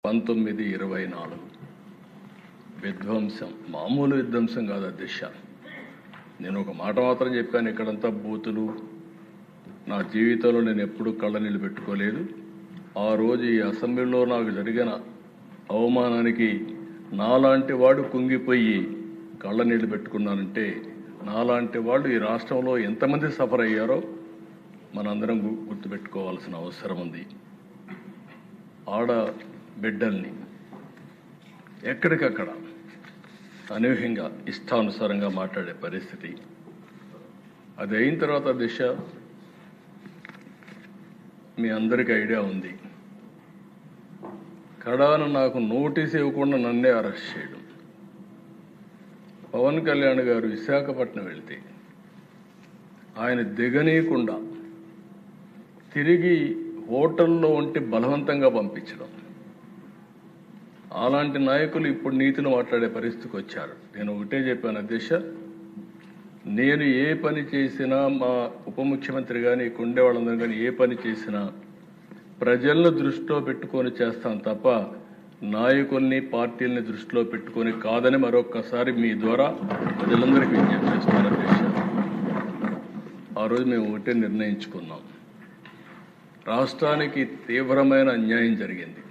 1924 విధ్వంసం, మామూలు విధ్వంసం కాదు అధ్యక్ష. నేను ఒక మాట మాత్రం చెప్పాను, ఇక్కడంతా బూతులు. నా జీవితంలో నేను ఎప్పుడూ కళ్ళనీళ్ళు పెట్టుకోలేదు. ఆ రోజు ఈ అసెంబ్లీలో నాకు జరిగిన అవమానానికి నాలాంటి వాడు కుంగిపోయి కళ్ళనీళ్ళు పెట్టుకున్నానంటే, నాలాంటి వాళ్ళు ఈ రాష్ట్రంలో ఎంతమంది సఫర్ అయ్యారో మనందరం గుర్తుపెట్టుకోవాల్సిన అవసరం ఉంది. ఆడ బిడ్డల్ని ఎక్కడికక్కడ అనూహ్యంగా ఇష్టానుసారంగా మాట్లాడే పరిస్థితి. అది అయిన తర్వాత దిశ మీ అందరికీ ఐడియా ఉంది. కడాన నాకు నోటీస్ ఇవ్వకుండా నన్నే అరెస్ట్ చేయడం. పవన్ కళ్యాణ్ గారు విశాఖపట్నం వెళ్తే ఆయన దిగనీయకుండా తిరిగి హోటల్లో ఉంటే బలవంతంగా పంపించడం. అలాంటి నాయకులు ఇప్పుడు నీతులు మాట్లాడే పరిస్థితికి వచ్చారు. నేను ఒకటే చెప్పాను అధ్యక్ష, నేను ఏ పని చేసినా, మా ఉప ముఖ్యమంత్రి కానీ కొండే వాళ్ళందరూ కానీ ఏ పని చేసినా ప్రజలను దృష్టిలో పెట్టుకొని చేస్తాను తప్ప నాయకుల్ని పార్టీల్ని దృష్టిలో పెట్టుకొని కాదని మరొక్కసారి మీ ద్వారా ప్రజలందరికీ విజ్ఞప్తి చేస్తున్నాను అధ్యక్ష. ఆ రోజు మేము ఒకటే నిర్ణయించుకున్నాం, రాష్ట్రానికి తీవ్రమైన అన్యాయం జరిగింది.